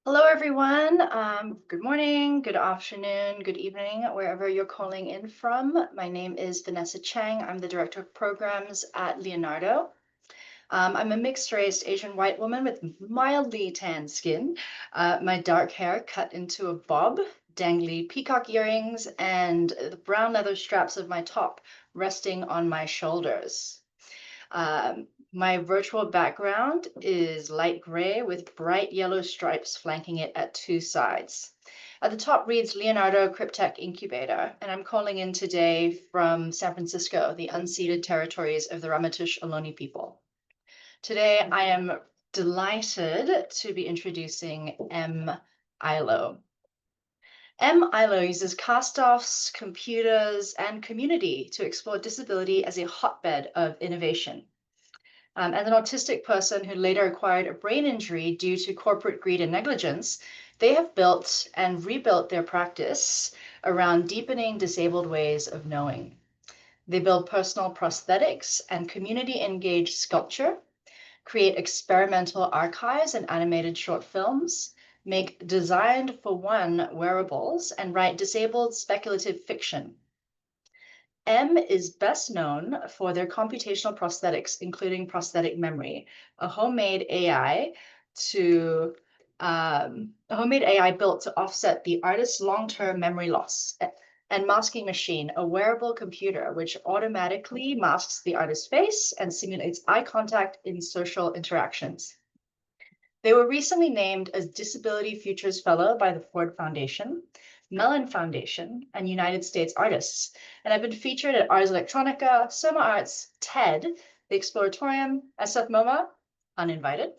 Hello, everyone. Good morning, good afternoon, good evening, wherever you're calling in from. My name is Vanessa Chang. I'm the Director of Programs at Leonardo. I'm a mixed-race Asian white woman with mildly tan skin, my dark hair cut into a bob, dangly peacock earrings, and the brown leather straps of my top resting on my shoulders. My virtual background is light gray with bright yellow stripes flanking it at two sides. At the top reads Leonardo Cryptech Incubator, and I'm calling in today from San Francisco, the unceded territories of the Ramaytush Ohlone people. Today, I am delighted to be introducing Eilo. Eilo uses castoffs, computers, and community to explore disability as a hotbed of innovation. As an autistic person who later acquired a brain injury due to corporate greed and negligence, they have built and rebuilt their practice around deepening disabled ways of knowing. They build personal prosthetics and community-engaged sculpture, create experimental archives and animated short films, make designed for one wearables, and write disabled speculative fiction. Is best known for their computational prosthetics, including Prosthetic Memory, a homemade AI built to offset the artist's long-term memory loss, and Masking Machine, a wearable computer which automatically masks the artist's face and simulates eye contact in social interactions. They were recently named as Disability Futures Fellow by the Ford Foundation, Mellon Foundation, and United States Artists, and have been featured at Ars Electronica, Soma Arts, TED, the Exploratorium, SF MoMA, uninvited,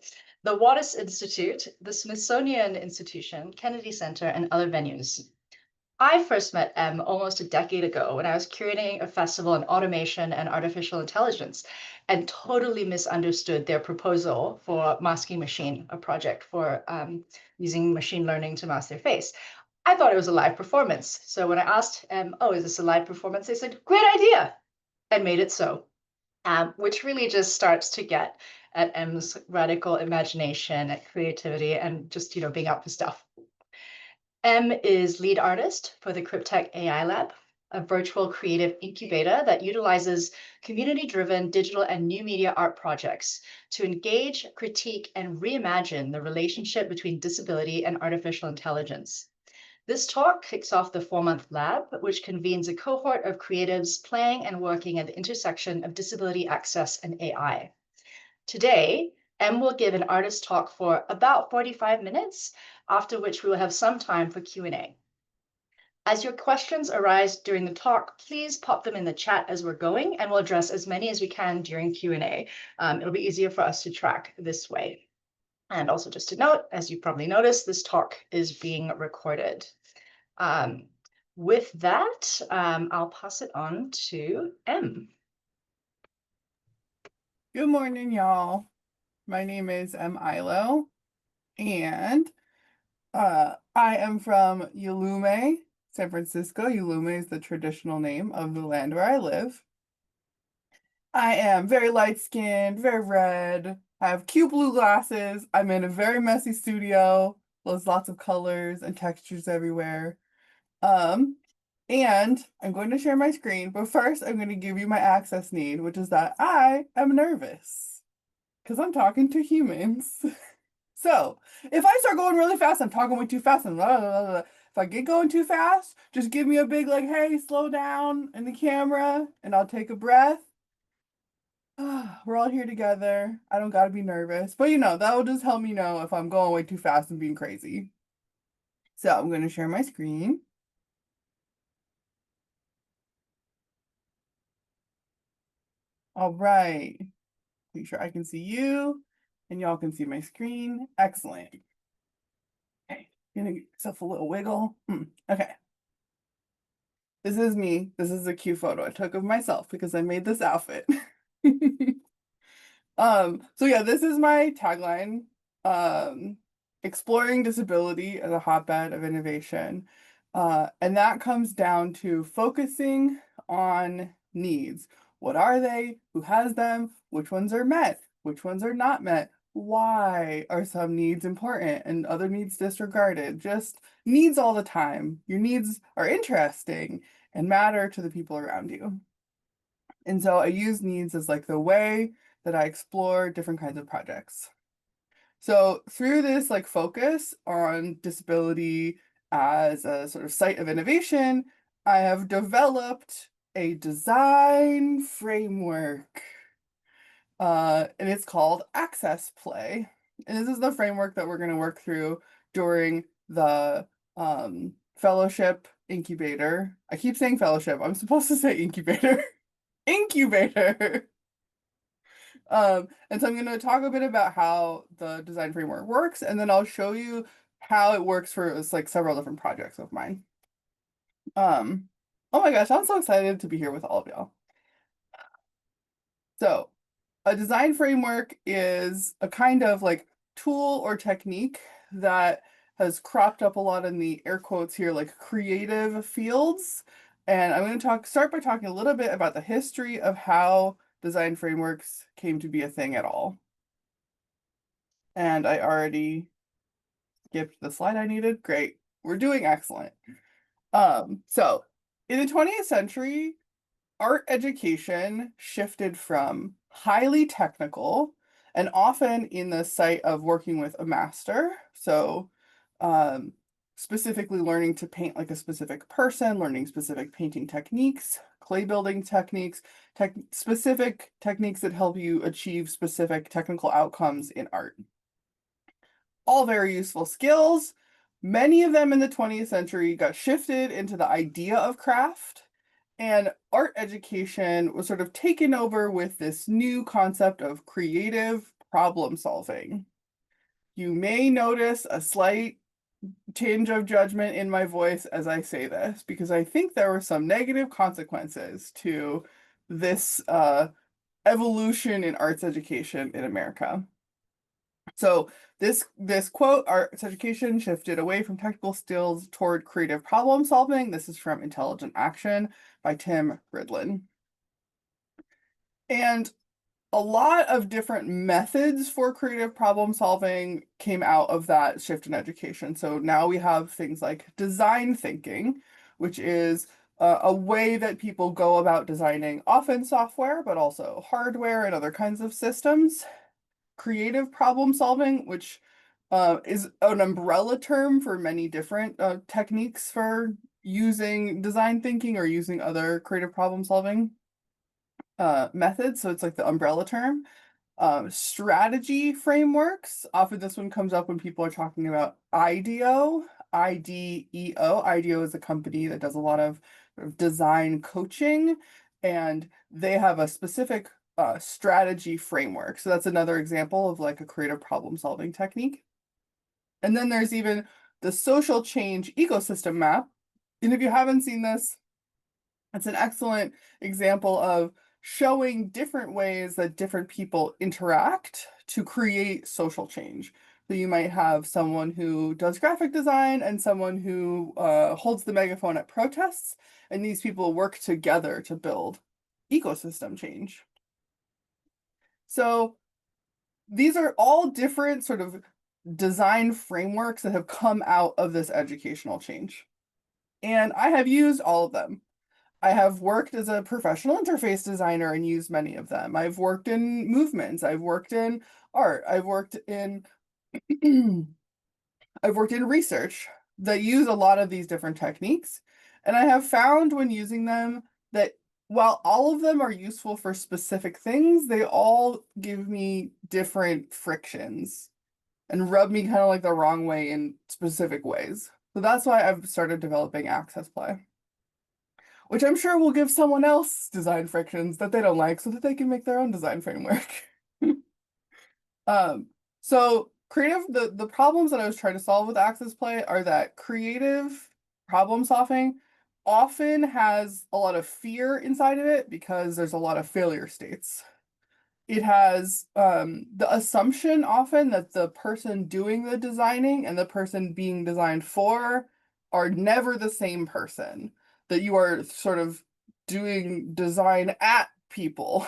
the Wattis Institute, the Smithsonian Institution, Kennedy Center, and other venues. I first met almost a decade ago when I was curating a festival in automation and artificial intelligence and totally misunderstood their proposal for Masking Machine, a project for using machine learning to mask their face. I thought it was a live performance. So when I asked, oh, is this a live performance? They said, great idea, and made it so, which really just starts to get at M's radical imagination and creativity and just, being up for stuff. Is lead artist for the Cryptech AI Lab, a virtual creative incubator that utilizes community-driven digital and new media art projects to engage, critique, and reimagine the relationship between disability and artificial intelligence. This talk kicks off the 4-month lab, which convenes a cohort of creatives playing and working at the intersection of disability access and AI. Today, will give an artist talk for about 45 minutes, after which we will have some time for Q&A. As your questions arise during the talk, please pop them in the chat as we're going, and we'll address as many as we can during Q&A. It'll be easier for us to track this way. And also just to note, as you probably noticed, this talk is being recorded. With that, I'll pass it on to M. Good morning, y'all. My name is Eilo, and I am from Yalume, San Francisco. Yalume is the traditional name of the land where I live. I am very light-skinned, very red. I have cute blue glasses. I'm in a very messy studio. There's lots of colors and textures everywhere. And I'm going to share my screen, but first I'm going to give you my access need, which is that I am nervous because I'm talking to humans. So if I start going really fast, I'm talking way too fast, and blah, blah, blah, blah. If I get going too fast, just give me a big like, hey, slow down in the camera, and I'll take a breath. We're all here together. I don't gotta be nervous, but that will just help me know if I'm going way too fast and being crazy. So I'm going to share my screen. All right. Make sure I can see you and y'all can see my screen. Excellent. Okay, gonna give yourself a little wiggle. Okay. This is me. This is a cute photo I took of myself because I made this outfit. So yeah, this is my tagline. Exploring disability as a hotbed of innovation. And that comes down to focusing on needs. What are they? Who has them? Which ones are met? Which ones are not met? why are some needs important and other needs disregarded? Just needs all the time. Your needs are interesting and matter to the people around you. And so I use needs as like the way that I explore different kinds of projects. So through this like focus on disability as a sort of site of innovation, I have developed a design framework. And it's called Access Play. And this is the framework that we're going to work through during the fellowship incubator. I keep saying fellowship. I'm supposed to say incubator. Incubator. And so I'm going to talk a bit about how the design framework works, and then I'll show you how it works for like several different projects of mine. Oh my gosh, I'm so excited to be here with all of y'all. So, a design framework is a kind of like tool or technique that has cropped up a lot in the air quotes here, like creative fields. And I'm going to start by talking a little bit about the history of how design frameworks came to be a thing at all. And I already skipped the slide I needed. Great. We're doing excellent. So in the 20th century, art education shifted from highly technical and often in the sight of working with a master. So, specifically learning to paint like a specific person, learning specific painting techniques, clay building techniques, specific techniques that help you achieve specific technical outcomes in art. All very useful skills. Many of them in the 20th century got shifted into the idea of craft, and art education was sort of taken over with this new concept of creative problem solving. You may notice a slight tinge of judgment in my voice as I say this, because I think there were some negative consequences to this evolution in arts education in America. So this quote, arts education shifted away from technical skills toward creative problem solving. This is from Intelligent Action by Tim Gridlin. And a lot of different methods for creative problem solving came out of that shift in education. So now we have things like design thinking, which is a way that people go about designing often software, but also hardware and other kinds of systems. Creative problem solving, which is an umbrella term for many different techniques for using design thinking or using other creative problem solving methods. So it's like the umbrella term. Strategy frameworks. Often this one comes up when people are talking about IDEO. IDEO. IDEO is a company that does a lot of design coaching, and they have a specific strategy framework. So that's another example of like a creative problem solving technique. And then there's even the social change ecosystem map. And if you haven't seen this, it's an excellent example of showing different ways that different people interact to create social change. So you might have someone who does graphic design and someone who holds the megaphone at protests, and these people work together to build ecosystem change. So these are all different sort of design frameworks that have come out of this educational change. And I have used all of them. I have worked as a professional interface designer and used many of them. I've worked in movements, I've worked in art, I've worked in I've worked in research that use a lot of these different techniques. And I have found when using them that while all of them are useful for specific things, they all give me different frictions and rub me kind of like the wrong way in specific ways. So that's why I've started developing Access Play, which I'm sure will give someone else design frictions that they don't like so that they can make their own design framework. So creative, the problems that I was trying to solve with Access Play are that creative problem solving often has a lot of fear inside of it because there's a lot of failure states. It has the assumption often that the person doing the designing and the person being designed for are never the same person, that you are sort of doing design at people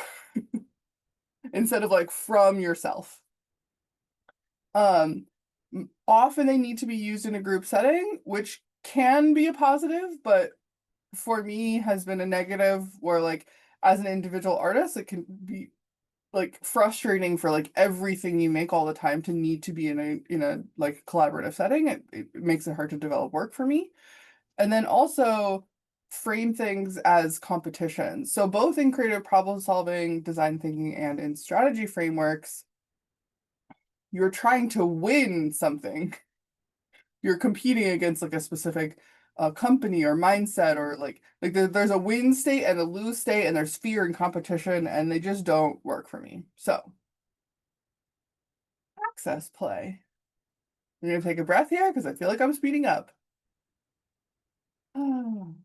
instead of like from yourself. Um, Often they need to be used in a group setting, which can be a positive, but for me has been a negative where like as an individual artist, it can be like frustrating for like everything you make all the time to need to be in a like collaborative setting. It makes it hard to develop work for me. And then also frame things as competitions. So both in creative problem solving, design thinking, and in strategy frameworks, you're trying to win something. You're competing against like a specific company or mindset or like there's a win state and a lose state and there's fear and competition and they just don't work for me. So access play. I'm gonna take a breath here because I feel like I'm speeding up. Oh.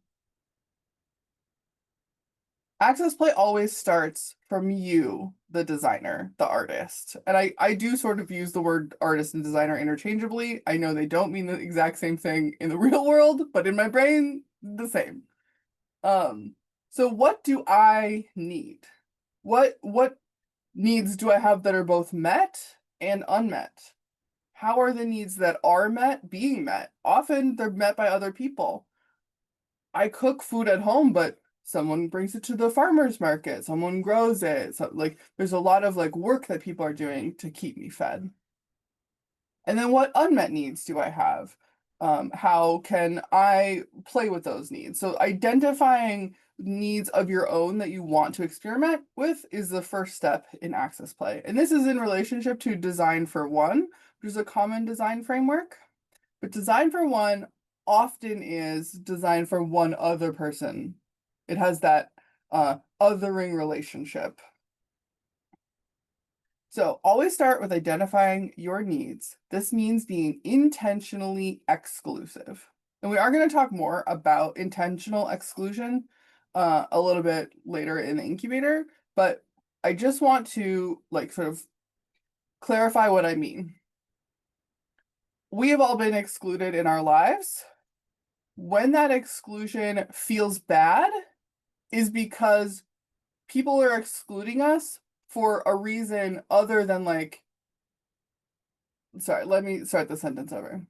Access play always starts from you, the designer, the artist. And I do sort of use the word artist and designer interchangeably. I know they don't mean the exact same thing in the real world, but in my brain, the same. Um, so what do I need? What needs do I have that are both met and unmet? How are the needs that are met being met? Often they're met by other people. I cook food at home, but someone brings it to the farmer's market, someone grows it. So like there's a lot of like work that people are doing to keep me fed. And then what unmet needs do I have? How can I play with those needs? So identifying needs of your own that you want to experiment with is the first step in access play. And this is in relationship to design for one, which is a common design framework. But design for one often is design for one other person. It has that othering relationship. So always start with identifying your needs. This means being intentionally exclusive. And we are going to talk more about intentional exclusion a little bit later in the incubator, but I just want to like sort of clarify what I mean. We have all been excluded in our lives. When that exclusion feels bad is because people are excluding us for a reason other than like, sorry, let me start the sentence over.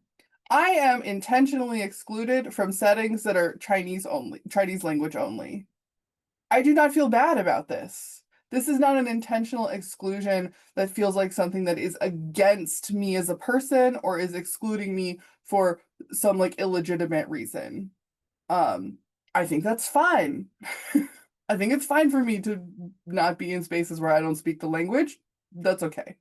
I am intentionally excluded from settings that are Chinese only, Chinese language only. I do not feel bad about this. This is not an intentional exclusion that feels like something that is against me as a person or is excluding me for some like illegitimate reason. Um, I think that's fine. I think it's fine for me to not be in spaces where I don't speak the language. That's okay.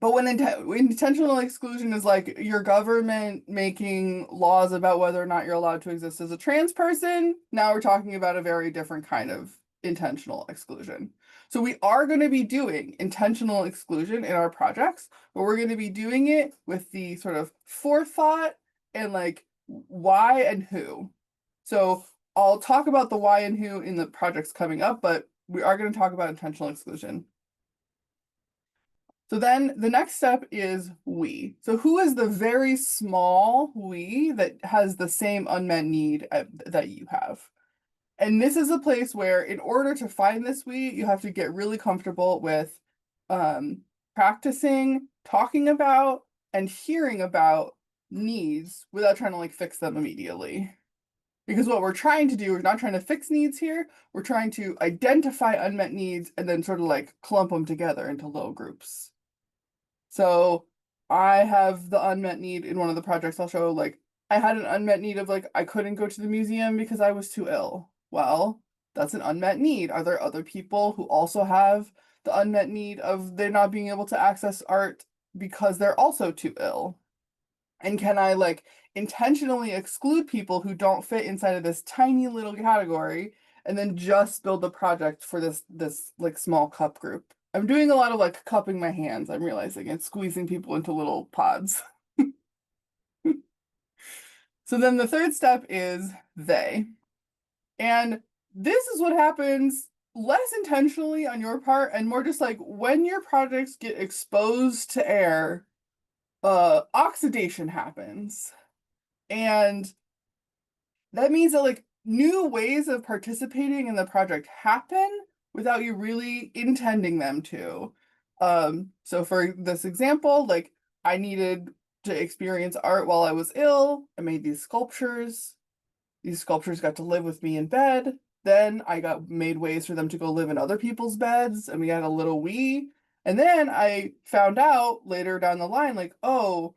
But when intentional exclusion is like your government making laws about whether or not you're allowed to exist as a trans person, now we're talking about a very different kind of intentional exclusion. So we are going to be doing intentional exclusion in our projects, but we're going to be doing it with the sort of forethought and like why and who. So I'll talk about the why and who in the projects coming up, but we are going to talk about intentional exclusion. So then the next step is we. So who is the very small we that has the same unmet need that you have? And this is a place where in order to find this we, you have to get really comfortable with practicing, talking about, and hearing about needs without trying to like fix them immediately. Because what we're trying to do, we're not trying to fix needs here. We're trying to identify unmet needs and then sort of like clump them together into little groups. So I have the unmet need in one of the projects I'll show, like I had an unmet need of like I couldn't go to the museum because I was too ill. Well, that's an unmet need. Are there other people who also have the unmet need of they're not being able to access art because they're also too ill? And can I like intentionally exclude people who don't fit inside of this tiny little category and then just build a project for this like small cup group? I'm doing a lot of like cupping my hands, I'm realizing, and squeezing people into little pods. So then the third step is they. And this is what happens less intentionally on your part and more just like when your projects get exposed to air, oxidation happens. And that means that like new ways of participating in the project happen without you really intending them to. So for this example, like I needed to experience art while I was ill. I made these sculptures. These sculptures got to live with me in bed. Then I got made ways for them to go live in other people's beds, and we had a little we. And then I found out later down the line, like, oh,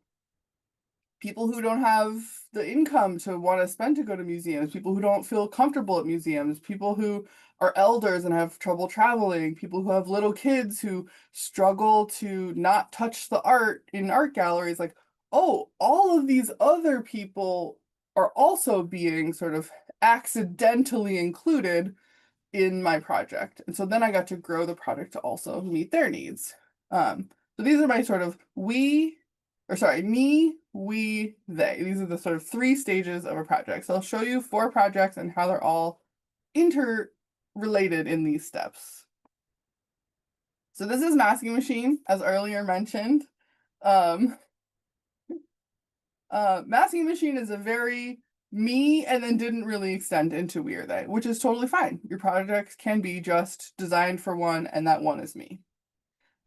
people who don't have the income to want to spend to go to museums, people who don't feel comfortable at museums, people who are elders and have trouble traveling, people who have little kids who struggle to not touch the art in art galleries, like, oh, all of these other people are also being sort of accidentally included in my project. And so then I got to grow the project to also meet their needs. So these are my sort of me, we, they. These are the sort of 3 stages of a project. So I'll show you 4 projects and how they're all interrelated in these steps. So this is masking machine, as earlier mentioned. Masking machine is a very me and then didn't really extend into we or they, which is totally fine. Your projects can be just designed for one, and that one is me.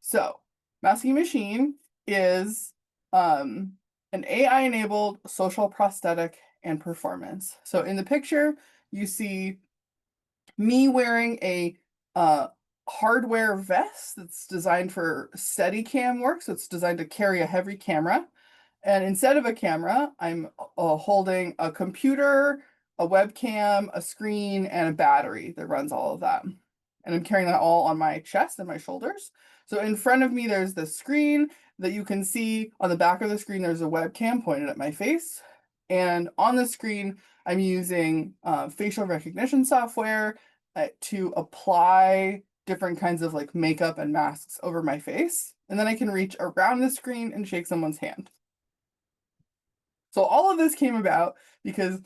So masking machine is an AI-enabled social prosthetic and performance. So in the picture, you see me wearing a hardware vest that's designed for Steadicam work. So it's designed to carry a heavy camera. And instead of a camera, I'm holding a computer, a webcam, a screen, and a battery that runs all of that. And I'm carrying that all on my chest and my shoulders. So in front of me, there's the screen that you can see. On the back of the screen, there's a webcam pointed at my face. And on the screen, I'm using facial recognition software to apply different kinds of like makeup and masks over my face. And then I can reach around the screen and shake someone's hand. So all of this came about because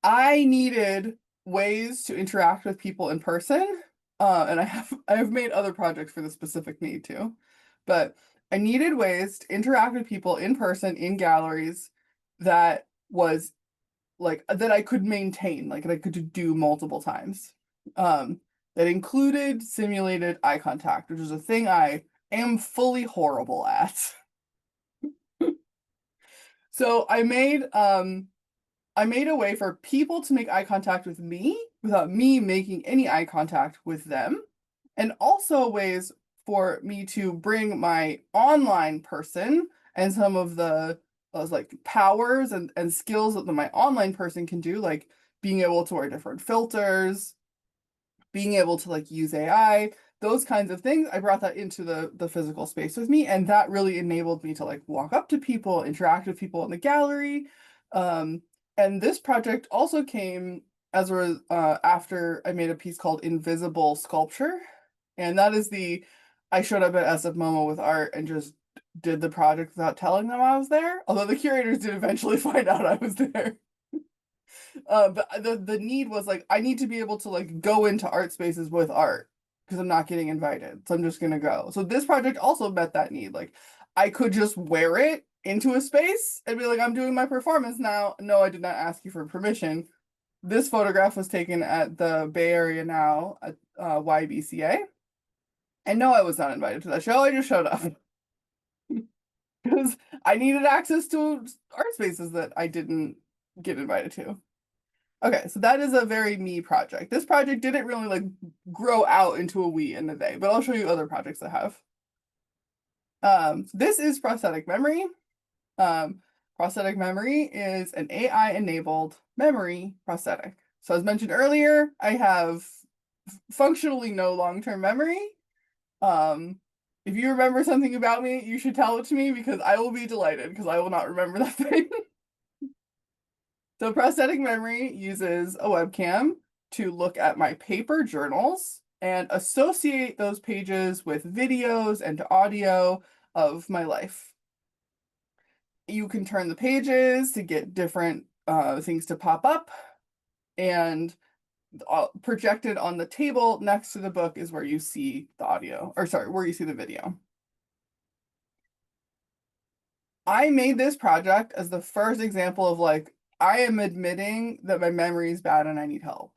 I needed ways to interact with people in person. And I have made other projects for the specific need too. But I needed ways to interact with people in person in galleries that was like that I could maintain, like that I could do multiple times. That included simulated eye contact, which is a thing I am fully horrible at. So I made a way for people to make eye contact with me without me making any eye contact with them, and also ways for me to bring my online person and some of those like powers and skills that my online person can do, like being able to wear different filters, being able to like use AI, those kinds of things. I brought that into the physical space with me, and that really enabled me to like walk up to people, interact with people in the gallery. And this project also came as after I made a piece called Invisible Sculpture, and that is I showed up at SF Momo with art and just did the project without telling them I was there. Although the curators did eventually find out I was there. But the need was like I need to be able to like go into art spaces with art because I'm not getting invited. So I'm just gonna go. So this project also met that need. Like I could just wear it into a space and be like, I'm doing my performance now. No, I did not ask you for permission. This photograph was taken at the Bay Area Now at YBCA. And no, I was not invited to that show. I just showed up because I needed access to art spaces that I didn't get invited to. Okay, so that is a very me project. This project didn't really like grow out into a we and a they, but I'll show you other projects that have. This is Prosthetic Memory. Prosthetic Memory is an AI-enabled memory prosthetic. So as mentioned earlier, I have functionally no long-term memory. If you remember something about me, you should tell it to me because I will be delighted because I will not remember that thing. So prosthetic memory uses a webcam to look at my paper journals and associate those pages with videos and audio of my life. You can turn the pages to get different things to pop up, and projected on the table next to the book is where you see the audio, or sorry, where you see the video. I made this project as the first example of like, I am admitting that my memory is bad and I need help.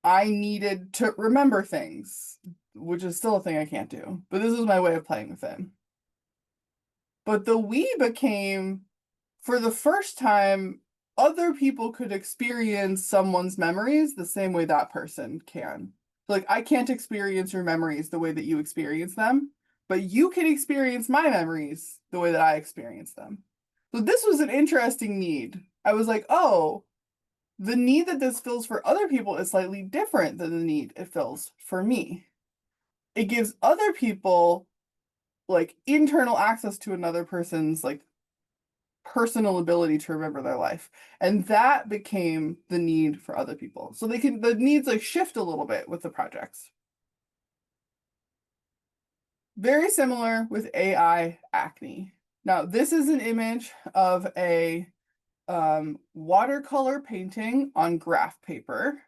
I needed to remember things. which is still a thing I can't do. But this is my way of playing with it. But the we became, for the first time, other people could experience someone's memories the same way that person can. Like, I can't experience your memories the way that you experience them, but you can experience my memories the way that I experience them. So this was an interesting need. I was like, oh, the need that this fills for other people is slightly different than the need it fills for me. It gives other people like internal access to another person's like personal ability to remember their life. And that became the need for other people. So the needs like shift a little bit with the projects. Very similar with AI acne. Now, this is an image of a watercolor painting on graph paper.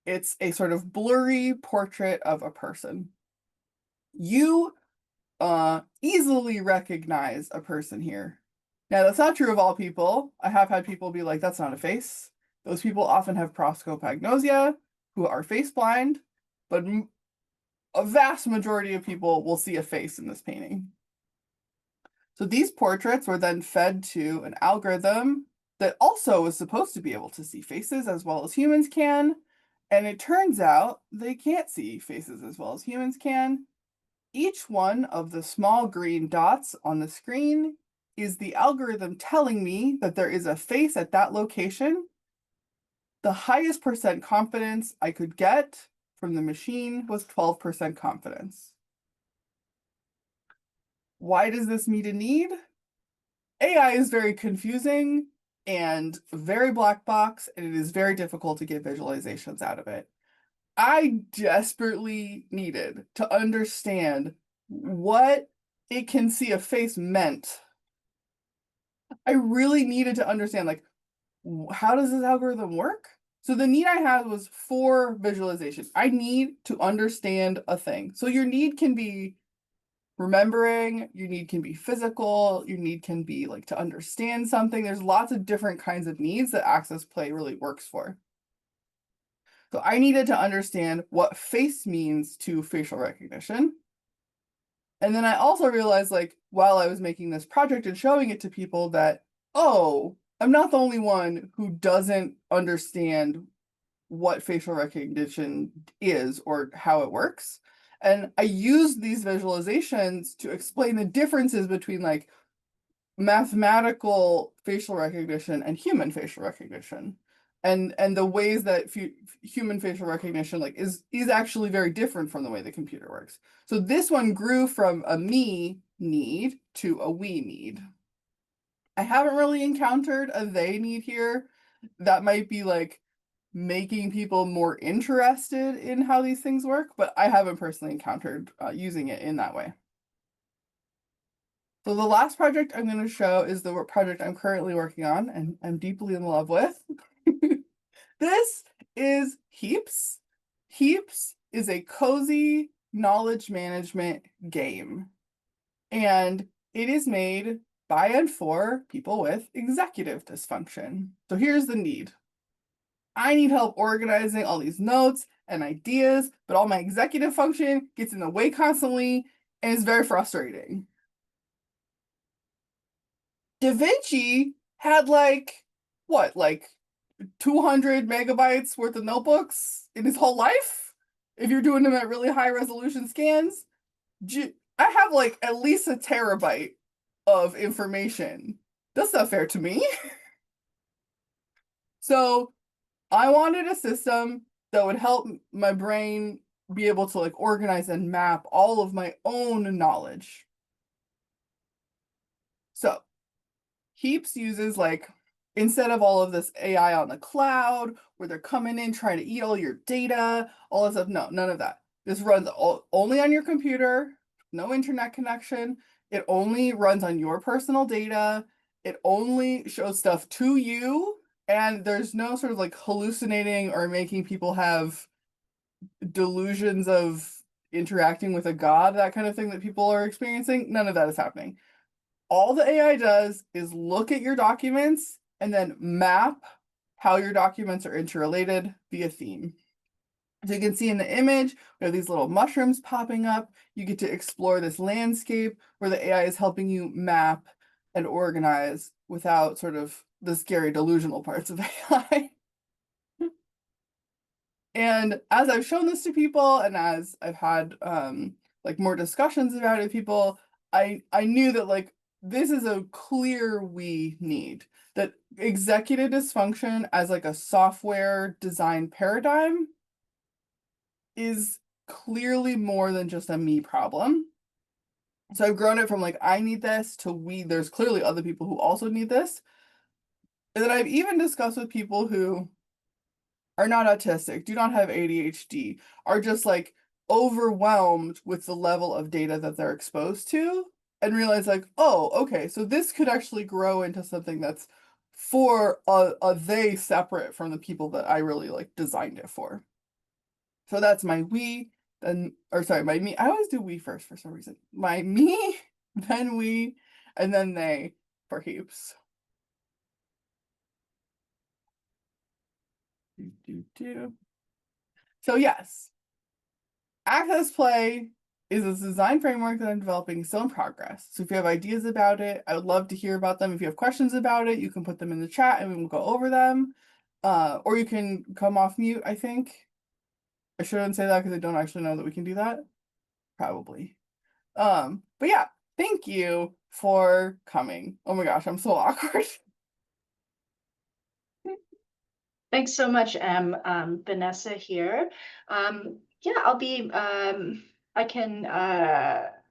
It's a sort of blurry portrait of a person. You easily recognize a person here. Now, that's not true of all people. I have had people be like, that's not a face. Those people often have prosopagnosia, who are face blind, but a vast majority of people will see a face in this painting. So these portraits were then fed to an algorithm that also was supposed to be able to see faces as well as humans can. And it turns out they can't see faces as well as humans can. Each one of the small green dots on the screen is the algorithm telling me that there is a face at that location. The highest percent confidence I could get from the machine was 12% confidence. Why does this meet a need? AI is very confusing and very black box, and it is very difficult to get visualizations out of it. I desperately needed to understand what it can see a face meant. I really needed to understand, like, how does this algorithm work? So the need I had was for visualization. I need to understand a thing. So your need can be remembering, your need can be physical, your need can be like to understand something. There's lots of different kinds of needs that access play really works for. So I needed to understand what face means to facial recognition. And then I also realized, like, while I was making this project and showing it to people that, oh, I'm not the only one who doesn't understand what facial recognition is or how it works. And I used these visualizations to explain the differences between like mathematical facial recognition and human facial recognition. And the ways that human facial recognition like is actually very different from the way the computer works. So this one grew from a me need to a we need. I haven't really encountered a they need here. That might be like making people more interested in how these things work, but I haven't personally encountered using it in that way. So the last project I'm going to show is the project I'm currently working on and I'm deeply in love with. This is Heaps. Heaps is a cozy knowledge management game, and it is made by and for people with executive dysfunction. So here's the need. I need help organizing all these notes and ideas, but all my executive function gets in the way constantly and is very frustrating. Da Vinci had like, what, like 200 megabytes worth of notebooks in his whole life? If you're doing them at really high resolution scans, I have like at least a terabyte of information. That's not fair to me. So I wanted a system that would help my brain be able to like organize and map all of my own knowledge. So Heaps uses like, instead of all of this AI on the cloud where they're coming in trying to eat all your data, all this stuff, no, none of that. This runs only on your computer, no internet connection. It only runs on your personal data. It only shows stuff to you, and there's no sort of like hallucinating or making people have delusions of interacting with a god, that kind of thing that people are experiencing. None of that is happening. All the AI does is look at your documents and then map how your documents are interrelated via theme. So you can see in the image, we have these little mushrooms popping up. You get to explore this landscape where the AI is helping you map and organize without sort of the scary delusional parts of AI. And as I've shown this to people and as I've had like more discussions about it with people, I knew that like this is a clear we need that executive dysfunction as like a software design paradigm is clearly more than just a me problem. So I've grown it from like I need this to we there's clearly other people who also need this. And then I've even discussed with people who are not autistic, do not have ADHD, are just like overwhelmed with the level of data that they're exposed to and realize like, oh, okay, so this could actually grow into something that's for a they separate from the people that I really like designed it for. So that's my we, then, or sorry, my me. I always do we first for some reason. My me, then we, and then they for heaps. So yes, Access Play is a design framework that I'm developing, still in progress. So if you have ideas about it, I would love to hear about them. If you have questions about it, you can put them in the chat and we will go over them. Or you can come off mute, I think. I shouldn't say that because I don't actually know that we can do that. Probably. But yeah, thank you for coming. Oh my gosh, I'm so awkward. Thanks so much, Em. Vanessa here. Yeah, I can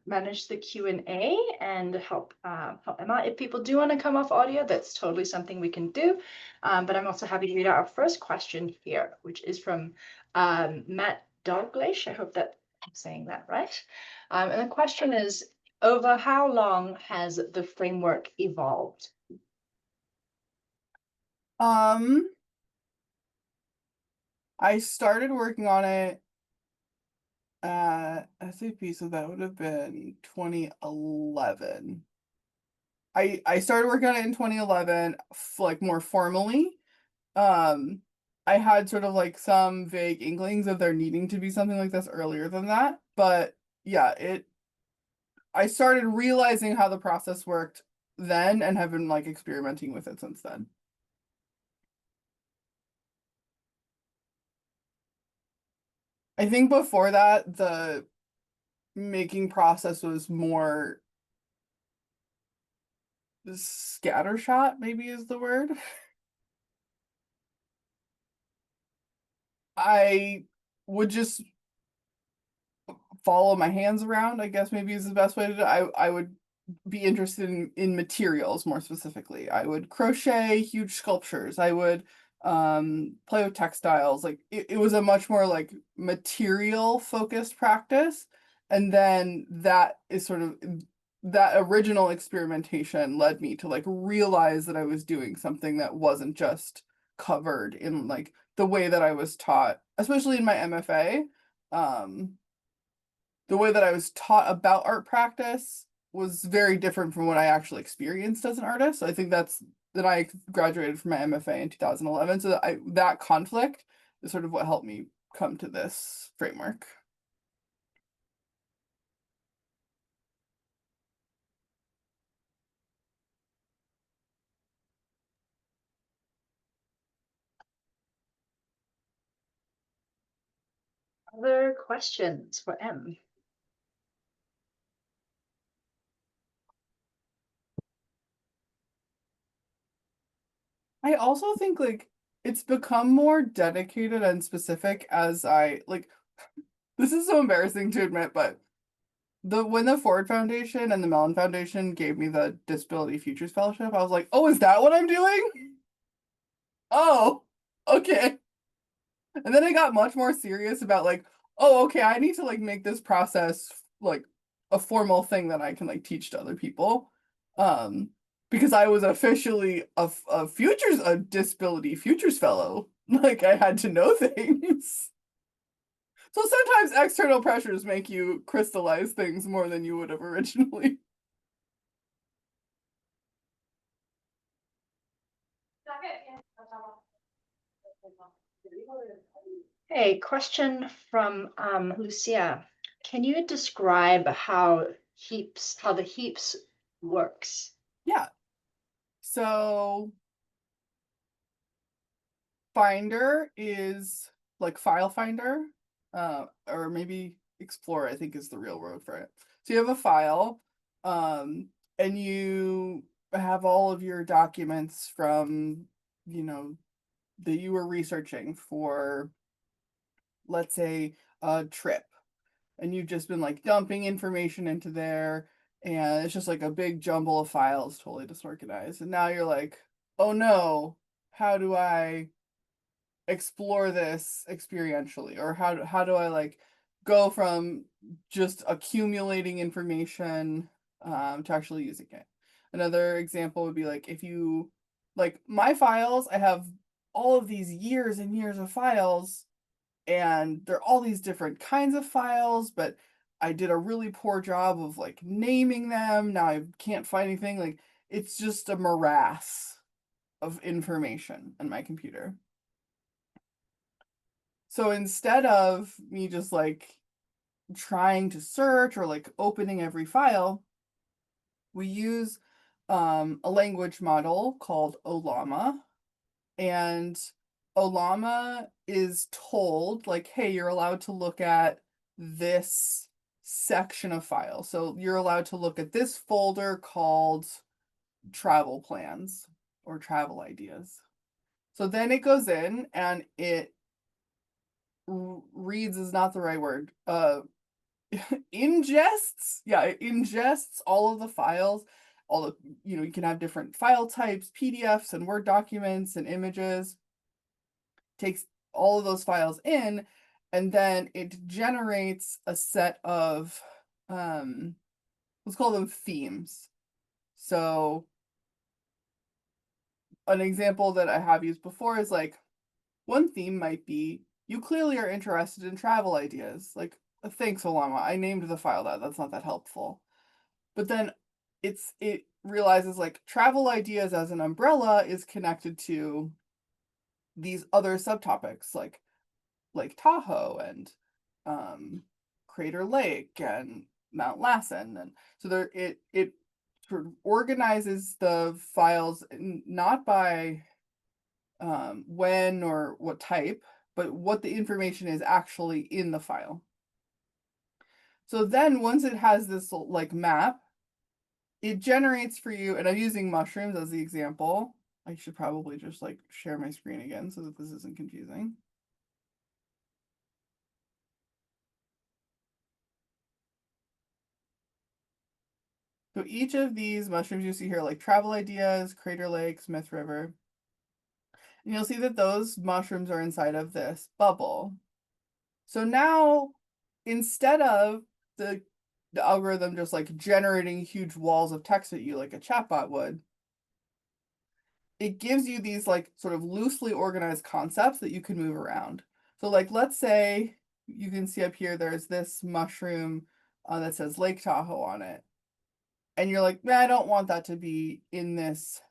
manage the Q&A and help Emma. If people do want to come off audio, that's totally something we can do. But I'm also happy to read out our first question here, which is from Matt Dalglish. I hope that I'm saying that right. And the question is, over how long has the framework evolved? I started working on it at SAP, so that would have been 2011. I started working on it in 2011, like more formally. Um, I had sort of like some vague inklings of there needing to be something like this earlier than that, but yeah, I started realizing how the process worked then and have been like experimenting with it since then. I think before that, the making process was more scattershot, maybe is the word. I would just follow my hands around, I guess maybe is the best way to do it. I would be interested in materials more specifically. I would crochet huge sculptures. I would play with textiles. Like it was a much more like material focused practice. And then that is sort of that original experimentation led me to like realize that I was doing something that wasn't just covered in like the way that I was taught, especially in my MFA. The way that I was taught about art practice was very different from what I actually experienced as an artist. So I think that's that I graduated from my MFA in 2011. So that conflict is sort of what helped me come to this framework. Other questions for Em? I also think like it's become more dedicated and specific as I like this is so embarrassing to admit, but when the Ford Foundation and the Mellon Foundation gave me the Disability Futures Fellowship, I was like, oh, is that what I'm doing? Oh, okay. And then I got much more serious about like, oh, okay, I need to like make this process like a formal thing that I can like teach to other people. Um, because I was officially a disability futures fellow. Like I had to know things. So sometimes external pressures make you crystallize things more than you would have originally. Hey, question from Lucia. Can you describe how the heaps works? Yeah. So Finder is like file finder, or maybe Explorer, I think is the real word for it. So you have a file, and you have all of your documents from, you know, that you were researching for, let's say, a trip, and you've just been like dumping information into there, and it's just like a big jumble of files, totally disorganized. And now you're like, oh no, how do I explore this experientially, or how do I like go from just accumulating information to actually using it. Another example would be like, if you like my files, I have all of these years and years of files, and they're all these different kinds of files, but I did a really poor job of like naming them. Now I can't find anything. Like, it's just a morass of information in my computer. So instead of me just like trying to search or like opening every file, we use a language model called Olama. And Olama is told, like, hey, you're allowed to look at this section of files. So you're allowed to look at this folder called travel plans or travel ideas. So then it goes in and it reads is not the right word. Ingests, yeah, it ingests all of the files, all the, you can have different file types, PDFs and Word documents and images, takes all of those files in, and then it generates a set of, let's call them themes. So an example that I have used before is like, one theme might be, you clearly are interested in travel ideas. Like, thanks, Olama. I named the file that. That's not that helpful. But then it realizes like travel ideas as an umbrella is connected to these other subtopics like Lake Tahoe and Crater Lake and Mount Lassen. And so there it sort of organizes the files not by when or what type, but what the information is actually in the file. So then once it has this like map, it generates for you, and I'm using mushrooms as the example. I should probably just like share my screen again so that this isn't confusing. So each of these mushrooms you see here, like travel ideas, Crater Lake, Smith River, and you'll see that those mushrooms are inside of this bubble. So now, instead of the algorithm just like generating huge walls of text at you like a chatbot would, it gives you these like sort of loosely organized concepts that you can move around. So like, let's say you can see up here, there's this mushroom that says Lake Tahoe on it. And you're like, man, I don't want that to be in this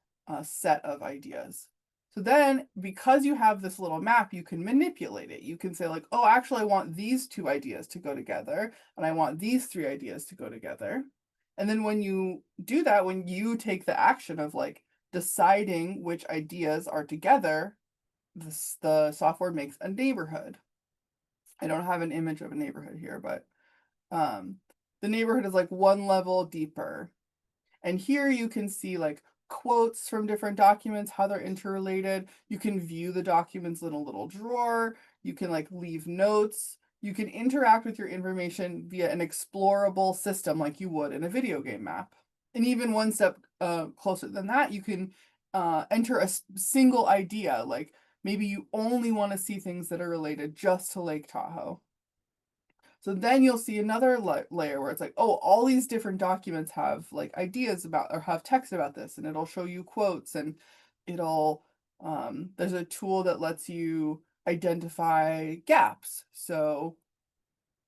set of ideas. So then, because you have this little map, you can manipulate it. You can say like, oh, actually, I want these two ideas to go together, and I want these three ideas to go together. And then when you do that, when you take the action of like deciding which ideas are together, the software makes a neighborhood. I don't have an image of a neighborhood here, but the neighborhood is like one level deeper. And here you can see like quotes from different documents, how they're interrelated. You can view the documents in a little drawer. You can like leave notes. You can interact with your information via an explorable system like you would in a video game map. And even one step closer than that, you can enter a single idea. Like maybe you only want to see things that are related just to Lake Tahoe. So then you'll see another layer where it's like, oh, all these different documents have like ideas about or have text about this, and it'll show you quotes, and it'll there's a tool that lets you identify gaps. So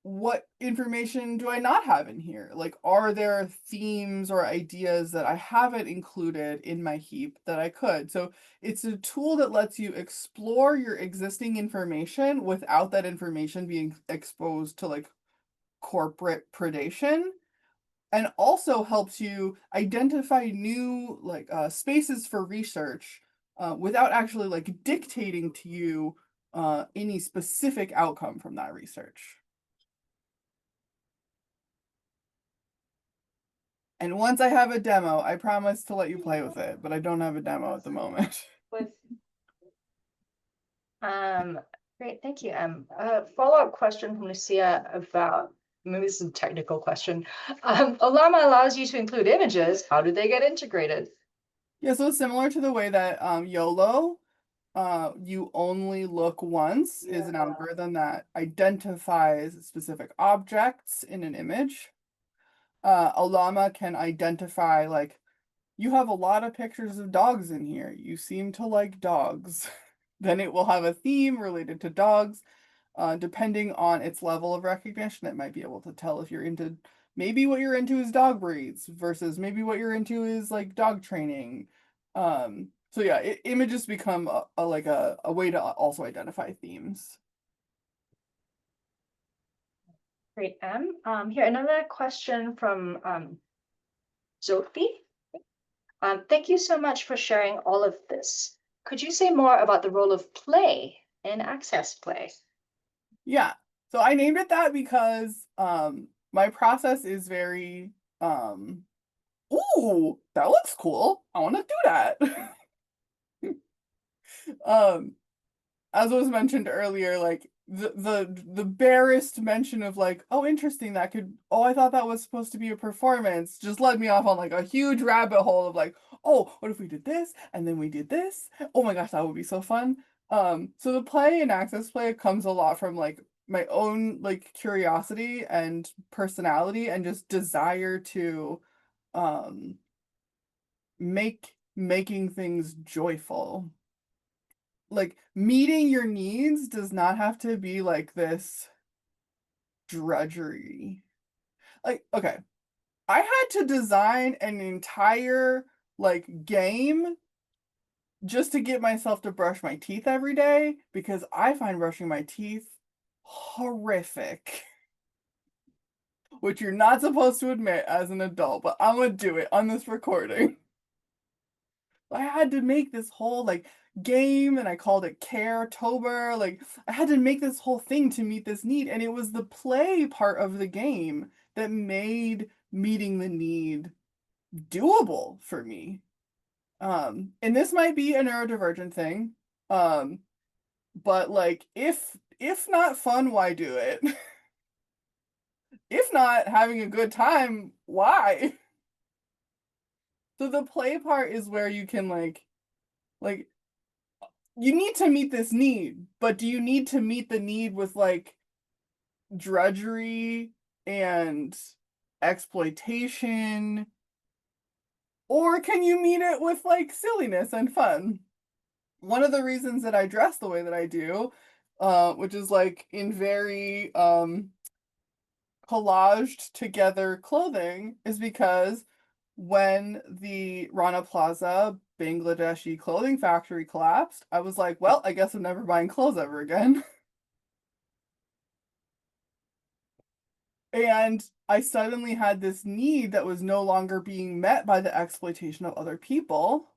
what information do I not have in here? Like, are there themes or ideas that I haven't included in my heap that I could? So it's a tool that lets you explore your existing information without that information being exposed to like corporate predation, and also helps you identify new like spaces for research without actually like dictating to you any specific outcome from that research. And once I have a demo, I promise to let you play with it, but I don't have a demo at the moment. With great, thank you. A follow-up question from Lucia about, maybe this is a technical question. Olama allows you to include images. How do they get integrated? Yeah, so it's similar to the way that YOLO, you only look once, is an algorithm that identifies specific objects in an image. Olama can identify, like, you have a lot of pictures of dogs in here. You seem to like dogs. Then it will have a theme related to dogs. Depending on its level of recognition, it might be able to tell if you're into, maybe what you're into is dog breeds versus maybe what you're into is like dog training. So yeah, images become a way to also identify themes. Great, here, another question from Zophie. Thank you so much for sharing all of this. Could you say more about the role of play in access play? Yeah. So I named it that because my process is very ooh, that looks cool. I want to do that. um as was mentioned earlier, like the barest mention of like, oh, interesting, that could, oh, I thought that was supposed to be a performance, just led me off on like a huge rabbit hole of like, oh, what if we did this and then we did this? Oh my gosh, that would be so fun. So the play and access play comes a lot from like my own like curiosity and personality and just desire to um making things joyful. Like, meeting your needs does not have to be like this drudgery. Like, okay, I had to design an entire like game just to get myself to brush my teeth every day because I find brushing my teeth horrific. Which you're not supposed to admit as an adult, but I'm gonna do it on this recording. I had to make this whole like game and I called it Care-tober. Like, I had to make this whole thing to meet this need, and it was the play part of the game that made meeting the need doable for me. And this might be a neurodivergent thing. But like, if not fun, why do it? If not having a good time, why? So the play part is where you can like you need to meet this need, but do you need to meet the need with like drudgery and exploitation? Or can you meet it with like silliness and fun? One of the reasons that I dress the way that I do, which is like in very collaged together clothing, is because when the Rana Plaza Bangladeshi clothing factory collapsed, I was like, well, I guess I'm never buying clothes ever again. And I suddenly had this need that was no longer being met by the exploitation of other people,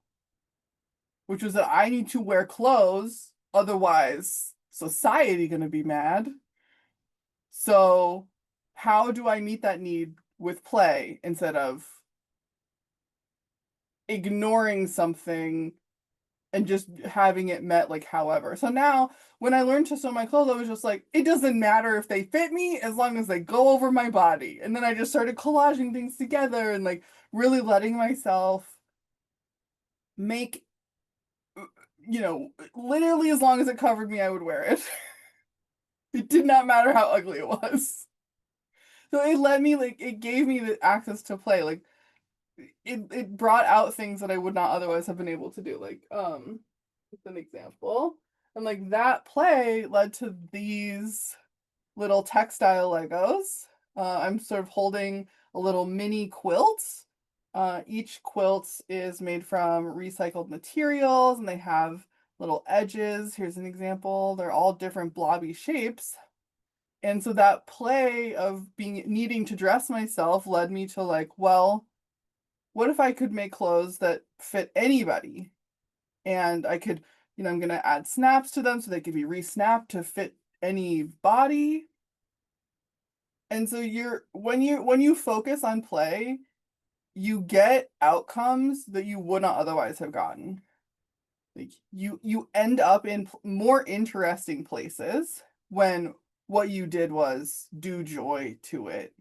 which was that I need to wear clothes, otherwise society gonna be mad. So how do I meet that need with play instead of ignoring something and just having it met like however. So now when I learned to sew my clothes, I was just like, it doesn't matter if they fit me as long as they go over my body. And then I just started collaging things together and like really letting myself make, literally as long as it covered me, I would wear it. It did not matter how ugly it was. So it let me like, it gave me the access to play. Like it brought out things that I would not otherwise have been able to do. Like, an example. And like that play led to these little textile Legos. I'm sort of holding a little mini quilt. Each quilt is made from recycled materials and they have little edges. Here's an example. They're all different blobby shapes. And so that play of needing to dress myself led me to like, well, what if I could make clothes that fit anybody? And I could, I'm going to add snaps to them so they could be re-snapped to fit any body. And so when you focus on play, you get outcomes that you would not otherwise have gotten. Like you end up in more interesting places when what you did was do joy to it.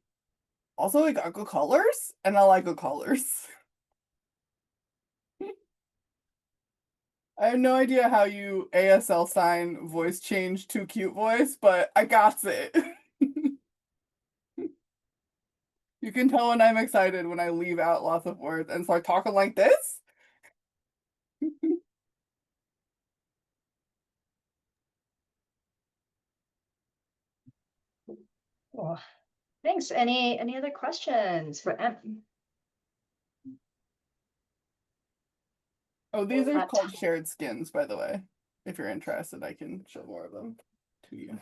Also, I got good colors, and I like good colors. I have no idea how you ASL sign voice change to cute voice, but I got it. You can tell when I'm excited when I leave out lots of words and start talking like this. Cool. Thanks. Any other questions for Em? Oh, these are Uh, called shared skins, by the way. If you're interested, I can show more of them to you.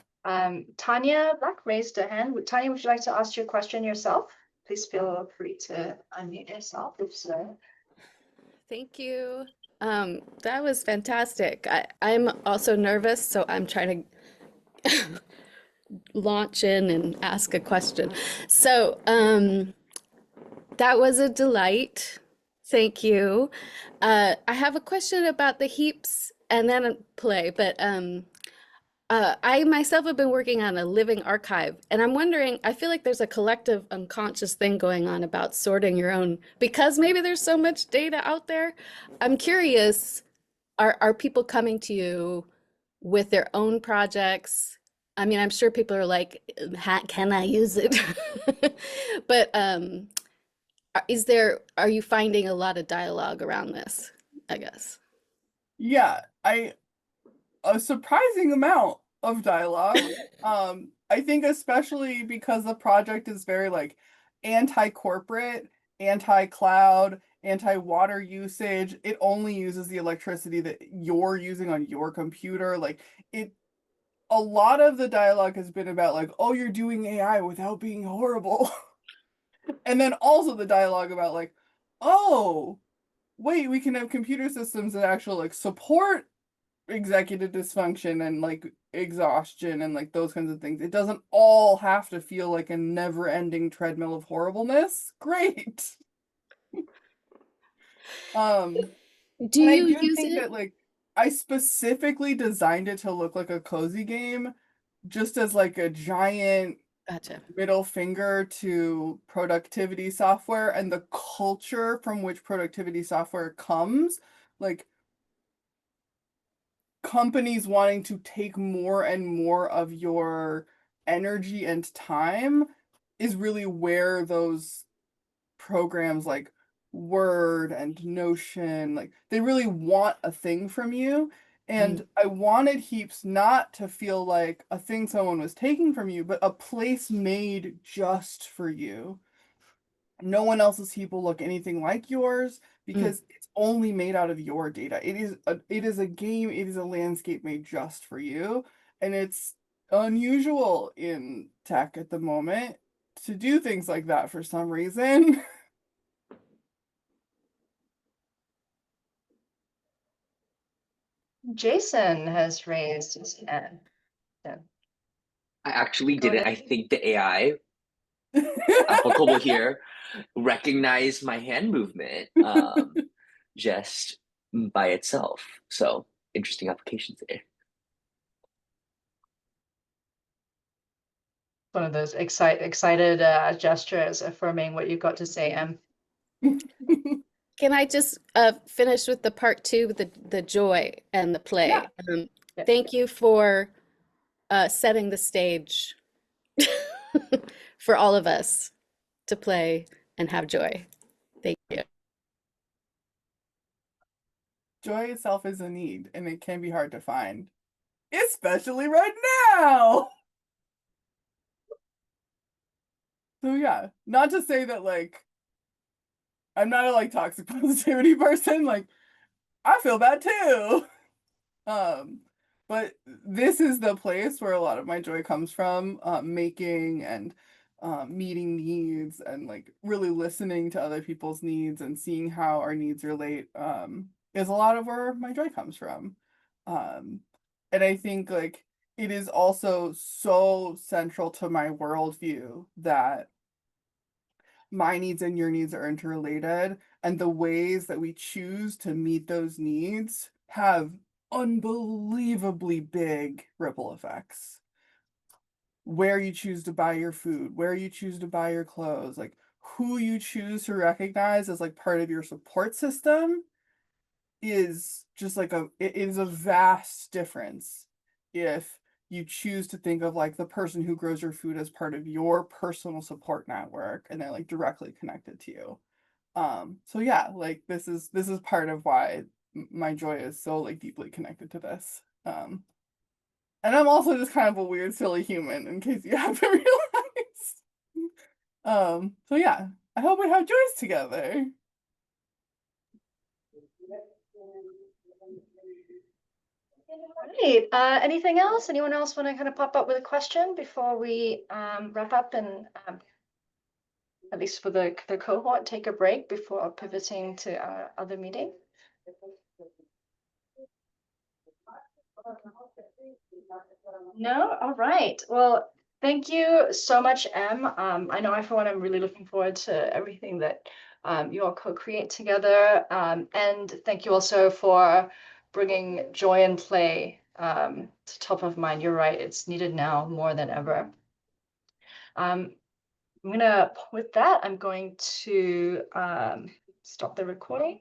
Tanya Black raised a hand. Tanya, would you like to ask your question yourself? Please feel free to unmute yourself if so. Thank you. That was fantastic. I'm also nervous, so I'm trying to launch in and ask a question. So, that was a delight. Thank you. I have a question about the heaps and then a play, but I myself have been working on a living archive, and I'm wondering, I feel like there's a collective unconscious thing going on about sorting your own, because maybe there's so much data out there. I'm curious, are people coming to you with their own projects? I mean, I'm sure people are like, can I use it? But are you finding a lot of dialogue around this, I guess? Yeah, a surprising amount of dialogue. I think especially because the project is very like anti-corporate, anti-cloud, anti-water usage. It only uses the electricity that you're using on your computer. Like it a lot of the dialogue has been about like, oh, you're doing AI without being horrible. And then also the dialogue about like, oh, wait, we can have computer systems that actually like support executive dysfunction and like exhaustion and like those kinds of things. It doesn't all have to feel like a never-ending treadmill of horribleness. Great. Do And I you do use think it? that like I specifically designed it to look like a cozy game just as like a giant Gotcha. middle finger to productivity software and the culture from which productivity software comes. Like companies wanting to take more and more of your energy and time is really where those programs like Word and Notion, like they really want a thing from you. And I wanted Heaps not to feel like a thing someone was taking from you, but a place made just for you. No one else's heap will look anything like yours Mm. because it's only made out of your data. It is a game, it is a landscape made just for you, and it's unusual in tech at the moment to do things like that for some reason. Jason has raised his hand. Yeah. I actually Go didn't. ahead. I think the AI applicable here recognized my hand movement just by itself. So interesting applications there. One of those excited gestures affirming what you've got to say, Em. Can I just finish with the part two, the joy and the Yeah. play? Yeah. Thank you for setting the stage for all of us to play and have joy. Thank you. Joy itself is a need, and it can be hard to find, especially right now. So yeah, not to say that like I'm not a like toxic positivity person. Like I feel bad too. But this is the place where a lot of my joy comes from, making and meeting needs and like really listening to other people's needs and seeing how our needs relate is a lot of where my joy comes from. Um, and I think like it is also so central to my worldview that my needs and your needs are interrelated, and the ways that we choose to meet those needs have unbelievably big ripple effects. Where you choose to buy your food, where you choose to buy your clothes, like who you choose to recognize as like part of your support system is just like it is a vast difference if you choose to think of like the person who grows your food as part of your personal support network and they're like directly connected to you. So yeah, like this is part of why my joy is so like deeply connected to this. And I'm also just kind of a weird silly human in case you haven't realized. So yeah, I hope we have joys together. Great. Anything else? Anyone else want to kind of pop up with a question before we wrap up and at least for the cohort, take a break before pivoting to our other meeting? No? All right. Well, thank you so much, Em. I know I, for one, am really looking forward to everything that you all co-create together. And thank you also for bringing joy and play to top of mind. You're right. It's needed now more than ever. With that, I'm going to stop the recording.